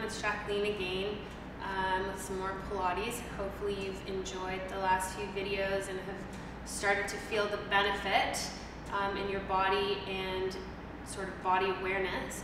It's Jacqueline again with some more Pilates. Hopefully you've enjoyed the last few videos and have started to feel the benefit in your body and sort of body awareness.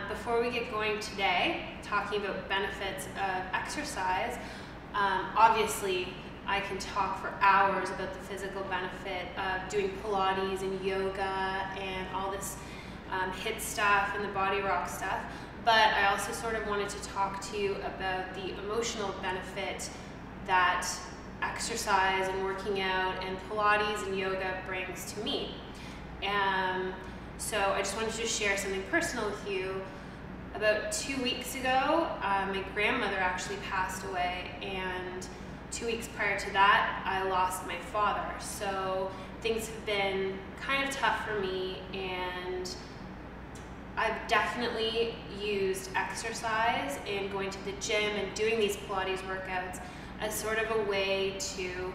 Before we get going today, talking about benefits of exercise, obviously I can talk for hours about the physical benefit of doing Pilates and yoga and all this HIIT stuff and the body rock stuff, but I also sort of wanted to talk to you about the emotional benefit that exercise and working out and Pilates and yoga brings to me. So I just wanted to share something personal with you. About 2 weeks ago, my grandmother actually passed away, and 2 weeks prior to that, I lost my father. So things have been kind of tough for me, and I've definitely used exercise and going to the gym and doing these Pilates workouts as sort of a way to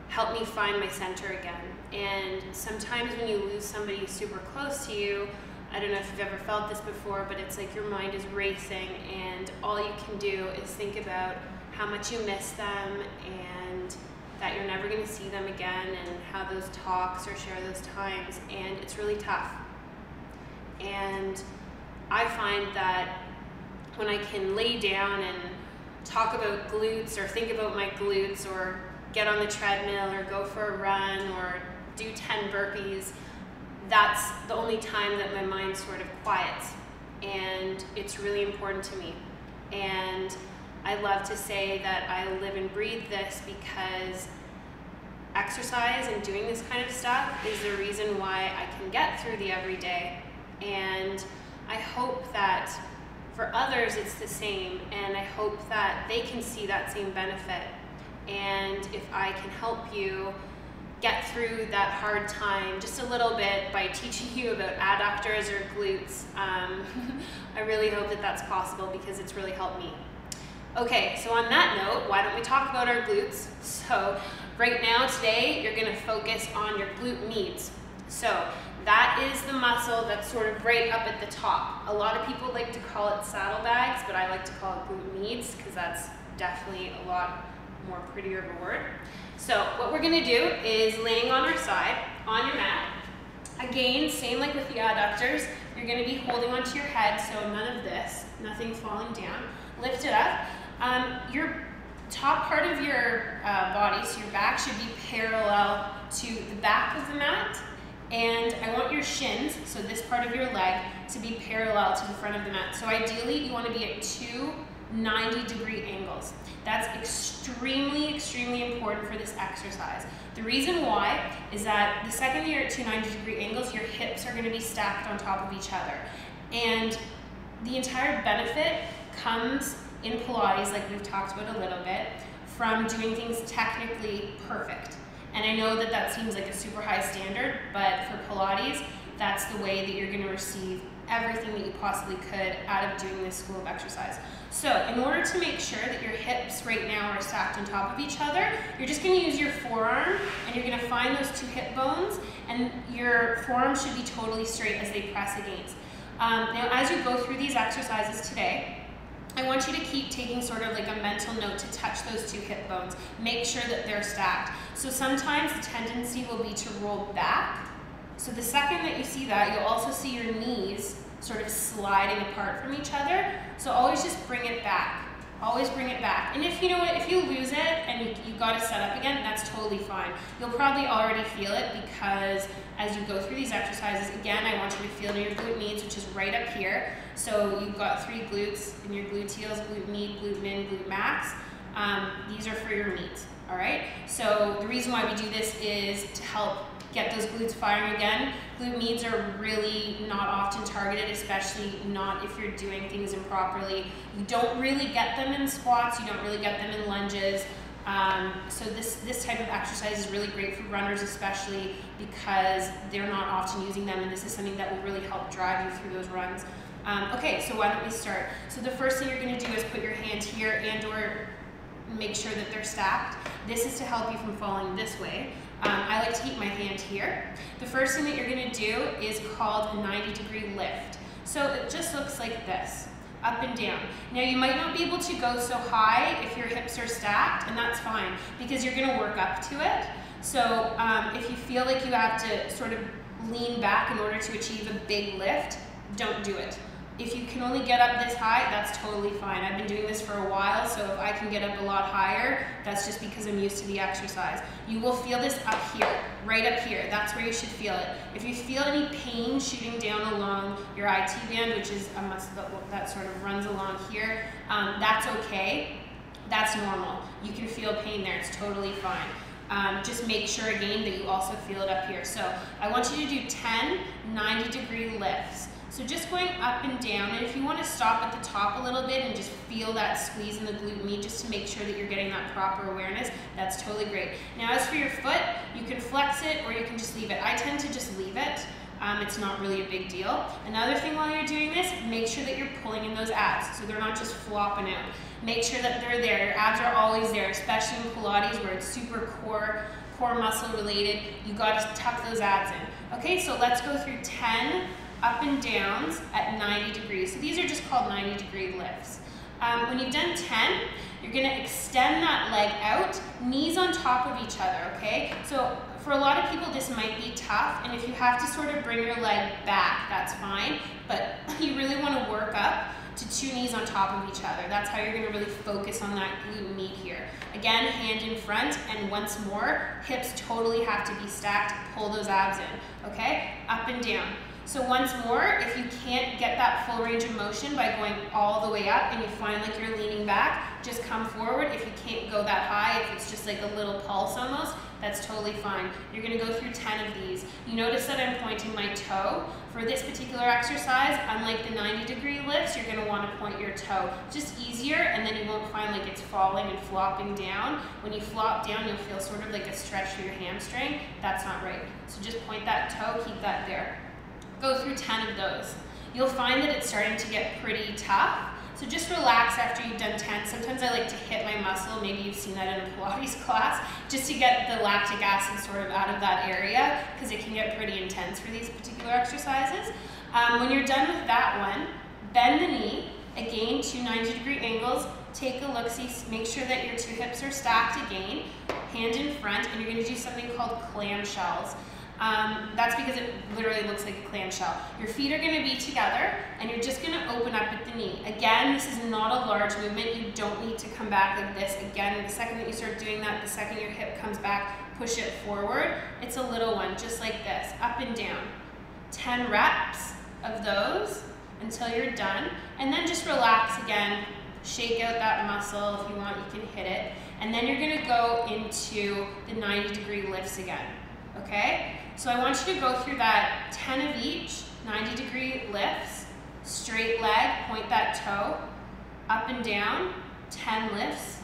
help me find my center again. And sometimes when you lose somebody super close to you, I don't know if you've ever felt this before, but it's like your mind is racing and all you can do is think about how much you miss them and that you're never going to see them again and have those talks or share those times, and it's really tough. And I find that when I can lay down and talk about glutes or think about my glutes or get on the treadmill or go for a run or do 10 burpees, that's the only time that my mind sort of quiets, and it's really important to me. And I love to say that I live and breathe this because exercise and doing this kind of stuff is the reason why I can get through the everyday. And I hope that for others it's the same, and I hope that they can see that same benefit. And if I can help you get through that hard time just a little bit by teaching you about adductors or glutes, I really hope that that's possible because it's really helped me. Okay, so on that note, why don't we talk about our glutes? So right now, today, you're gonna focus on your glute medius. So that is the muscle that's sort of right up at the top. A lot of people like to call it saddlebags, but I like to call it glute medius because that's definitely a lot more prettier of a word. So what we're gonna do is laying on our side, on your mat. Again, same like with the adductors, you're gonna be holding onto your head, so none of this, nothing falling down. Lift it up. Your top part of your body, so your back, should be parallel to the back of the mat. And I want your shins, so this part of your leg, to be parallel to the front of the mat. So ideally, you want to be at two 90-degree angles. That's extremely, extremely important for this exercise. The reason why is that the second you're at two 90-degree angles, your hips are going to be stacked on top of each other. And the entire benefit comes in Pilates, like we've talked about a little bit, from doing things technically perfect. And I know that that seems like a super high standard, but for Pilates, that's the way that you're going to receive everything that you possibly could out of doing this school of exercise. So in order to make sure that your hips right now are stacked on top of each other, you're just going to use your forearm and you're going to find those two hip bones, and your forearm should be totally straight as they press against. Now as you go through these exercises today, I want you to keep taking sort of like a mental note to touch those two hip bones. Make sure that they're stacked. So sometimes the tendency will be to roll back. So the second that you see that, you'll also see your knees sort of sliding apart from each other. So always just bring it back. Always bring it back. And if you know what, if you lose it and you got to set up again, that's totally fine. You'll probably already feel it because as you go through these exercises, again, I want you to feel your glute medius, which is right up here. So you've got 3 glutes in your gluteals: glute med, glute min, glute max. These are for your medius, all right? So the reason why we do this is to help get those glutes firing again. Glute medius are really not often targeted, especially not if you're doing things improperly. You don't really get them in squats, you don't really get them in lunges. So this type of exercise is really great for runners, especially because they're not often using them, and this is something that will really help drive you through those runs. Okay, so why don't we start? So the first thing you're going to do is put your hand here and or make sure that they're stacked. This is to help you from falling this way. I like to keep my hand here. The first thing that you're going to do is called a 90-degree lift. So it just looks like this. up and down. Now you might not be able to go so high if your hips are stacked, and that's fine because you're gonna work up to it. So if you feel like you have to sort of lean back in order to achieve a big lift, don't do it. If you can only get up this high, that's totally fine. I've been doing this for a while, so if I can get up a lot higher, that's just because I'm used to the exercise. You will feel this up here, right up here. That's where you should feel it. If you feel any pain shooting down along your IT band, which is a muscle that sort of runs along here, that's okay. That's normal. You can feel pain there, it's totally fine. Just make sure again that you also feel it up here. So I want you to do 10 90-degree lifts. So just going up and down, and if you want to stop at the top a little bit and just feel that squeeze in the glute med just to make sure that you're getting that proper awareness, that's totally great. Now as for your foot, you can flex it or you can just leave it. I tend to just leave it. It's not really a big deal. Another thing while you're doing this, make sure that you're pulling in those abs so they're not just flopping out. Make sure that they're there. Your abs are always there, especially in Pilates where it's super core muscle related. You got to tuck those abs in. Okay, so let's go through 10 up and downs at 90 degrees. So these are just called 90-degree lifts. When you've done 10, you're gonna extend that leg out, knees on top of each other, okay? So for a lot of people, this might be tough, and if you have to sort of bring your leg back, that's fine, but you really wanna work up to 2 knees on top of each other. That's how you're gonna really focus on that glute med here. Again, hand in front, and once more, hips totally have to be stacked, pull those abs in, okay? Up and down. So once more, if you can't get that full range of motion by going all the way up and you find like you're leaning back, just come forward. If you can't go that high, if it's just like a little pulse almost, that's totally fine. You're gonna go through 10 of these. You notice that I'm pointing my toe. For this particular exercise, unlike the 90-degree lifts, you're gonna wanna point your toe. Just easier, and then you won't find like it's falling and flopping down. When you flop down, you'll feel sort of like a stretch through your hamstring. That's not right. So just point that toe, keep that there. Go through 10 of those. You'll find that it's starting to get pretty tough. So just relax after you've done 10. Sometimes I like to hit my muscle, maybe you've seen that in a Pilates class, just to get the lactic acid sort of out of that area, because it can get pretty intense for these particular exercises. When you're done with that one, bend the knee, again, 2 90-degree angles, take a look-see, make sure that your 2 hips are stacked again, hand in front, and you're gonna do something called clamshells. That's because it literally looks like a clamshell. Your feet are going to be together and you're just going to open up at the knee. Again, this is not a large movement. You don't need to come back like this. Again, the second that you start doing that, the second your hip comes back, push it forward. It's a little one, just like this, up and down. 10 reps of those until you're done. And then just relax again. Shake out that muscle. If you want, you can hit it. And then you're going to go into the 90-degree lifts again. Okay? So I want you to go through that 10 of each, 90-degree lifts, straight leg, point that toe, up and down, 10 lifts,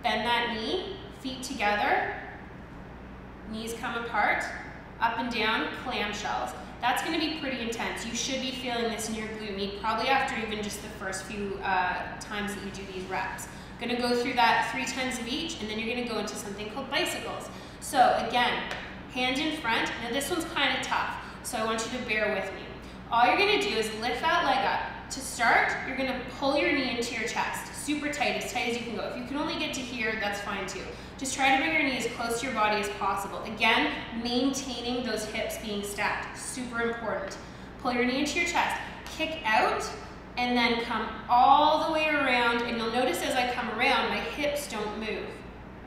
bend that knee, feet together, knees come apart, up and down, clamshells. That's going to be pretty intense. You should be feeling this in your glute med, probably after even just the first few times that you do these reps. Going to go through that 3 10s of each, and then you're going to go into something called bicycles. So again, hand in front. Now this one's kind of tough, so I want you to bear with me. All you're going to do is lift that leg up. To start, you're going to pull your knee into your chest, super tight as you can go. If you can only get to here, that's fine too. Just try to bring your knee as close to your body as possible. Again, maintaining those hips being stacked, super important. Pull your knee into your chest, kick out, and then come all the way around, and you'll notice as I come around, my hips don't move.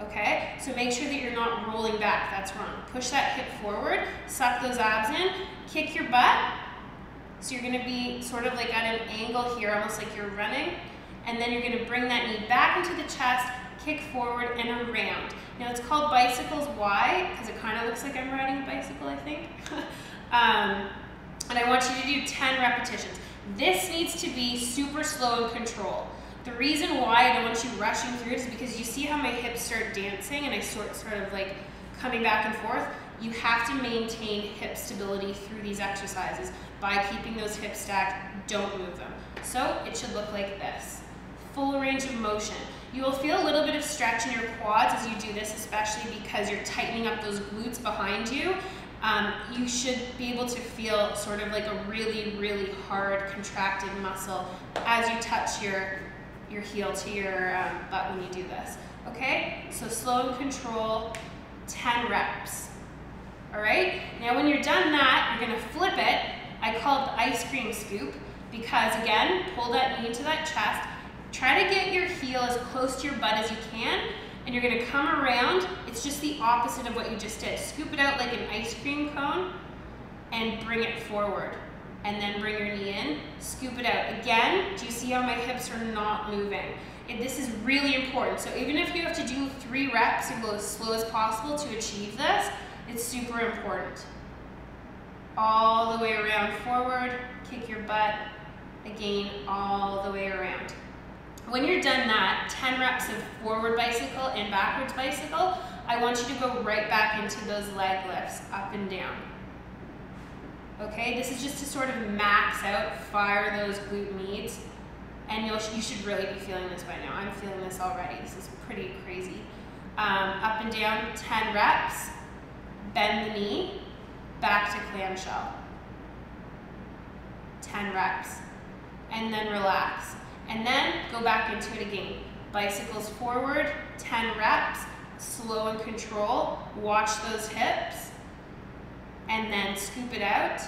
Okay, so make sure that you're not rolling back, that's wrong. Push that hip forward, suck those abs in, kick your butt. So you're gonna be sort of like at an angle here, almost like you're running. And then you're gonna bring that knee back into the chest, kick forward and around. Now it's called bicycles, why? Because it kind of looks like I'm riding a bicycle, I think. And I want you to do 10 repetitions. This needs to be super slow and controlled. The reason why I don't want you rushing through it is because you see how my hips start dancing and I sort of like coming back and forth. You have to maintain hip stability through these exercises by keeping those hips stacked. Don't move them. So it should look like this. Full range of motion. You will feel a little bit of stretch in your quads as you do this, especially because you're tightening up those glutes behind you. you should be able to feel sort of like a really, really hard contracted muscle as you touch your heel to your butt when you do this. Okay, so slow and control, 10 reps. All right, now when you're done that, you're gonna flip it. I call it the ice cream scoop because, again, pull that knee to that chest. Try to get your heel as close to your butt as you can, and you're gonna come around. It's just the opposite of what you just did. Scoop it out like an ice cream cone and bring it forward. And then bring your knee in, scoop it out. Again, do you see how my hips are not moving? This is really important. So even if you have to do 3 reps and go as slow as possible to achieve this, it's super important. All the way around forward, kick your butt, again, all the way around. When you're done that, 10 reps of forward bicycle and backwards bicycle, I want you to go right back into those leg lifts, up and down. Okay, this is just to sort of max out, fire those glute meats, and you should really be feeling this by now. I'm feeling this already. This is pretty crazy. Up and down, 10 reps, bend the knee, back to clamshell. 10 reps, and then relax. And then go back into it again. Bicycles forward, 10 reps, slow and control, watch those hips, and then scoop it out,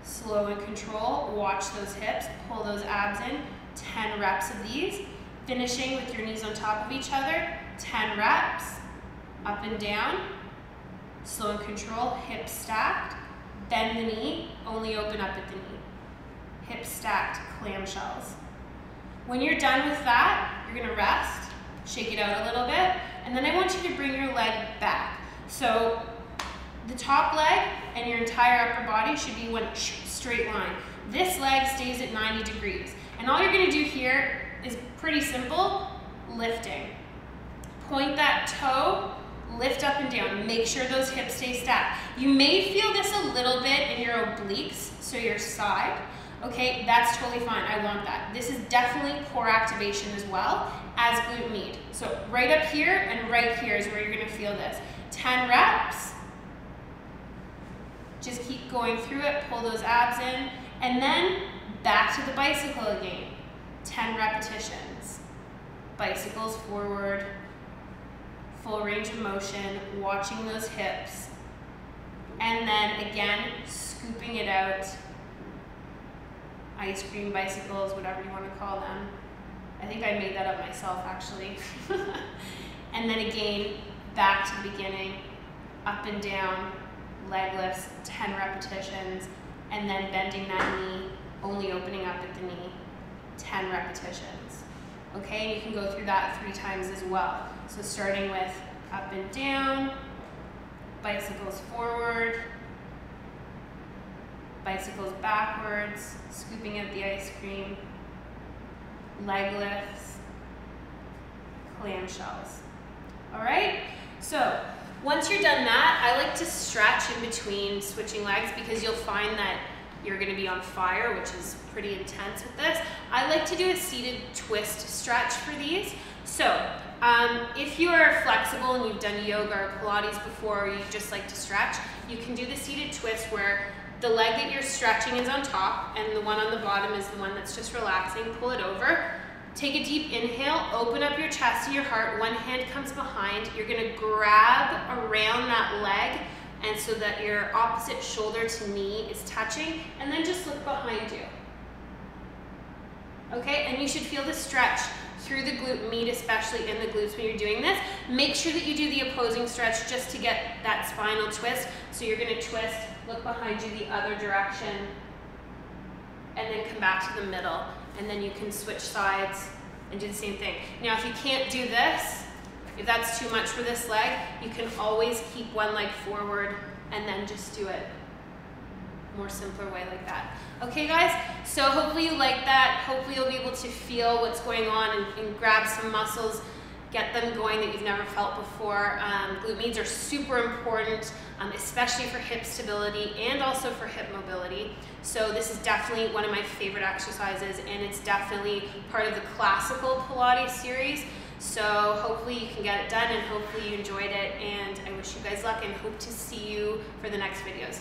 slow and control, watch those hips, pull those abs in, 10 reps of these, finishing with your knees on top of each other, 10 reps, up and down, slow and control, hips stacked, bend the knee, only open up at the knee, hips stacked, clamshells. When you're done with that, you're gonna rest, shake it out a little bit, and then I want you to bring your leg back. So the top leg and your entire upper body should be one straight line. This leg stays at 90 degrees. And all you're gonna do here is pretty simple, lifting. Point that toe, lift up and down. Make sure those hips stay stacked. You may feel this a little bit in your obliques, so your side. Okay, that's totally fine, I want that. This is definitely core activation as well as glute med. So right up here and right here is where you're gonna feel this. 10 reps, just keep going through it, pull those abs in, and then back to the bicycle again. 10 repetitions. Bicycles forward, full range of motion, watching those hips, and then again, scooping it out. Ice cream bicycles, whatever you want to call them. I think I made that up myself, actually. And then again, back to the beginning, up and down, leg lifts, 10 repetitions, and then bending that knee, only opening up at the knee, 10 repetitions. Okay, you can go through that 3 times as well. So starting with up and down, bicycles forward, bicycles backwards, scooping out the ice cream, leg lifts, clamshells. All right, so once you're done that, I like to stretch in between switching legs because you'll find that you're gonna be on fire, which is pretty intense with this. I like to do a seated twist stretch for these. So if you are flexible and you've done yoga or Pilates before, or you just like to stretch, you can do the seated twist where the leg that you're stretching is on top and the one on the bottom is the one that's just relaxing. Pull it over. Take a deep inhale, open up your chest to your heart, one hand comes behind. You're gonna grab around that leg and so that your opposite shoulder to knee is touching, and then just look behind you. Okay, and you should feel the stretch through the glute med, especially in the glutes when you're doing this. Make sure that you do the opposing stretch just to get that spinal twist. So you're gonna twist, look behind you the other direction, and then come back to the middle. And then you can switch sides and do the same thing. Now, if you can't do this, if that's too much for this leg, you can always keep one leg forward and then just do it more simpler way like that. Okay, guys, so hopefully you like that. Hopefully you'll be able to feel what's going on and grab some muscles, get them going that you've never felt before. Glute meds are super important, especially for hip stability and also for hip mobility. So this is definitely one of my favorite exercises, and it's definitely part of the classical Pilates series. So hopefully you can get it done, and hopefully you enjoyed it, and I wish you guys luck and hope to see you for the next videos.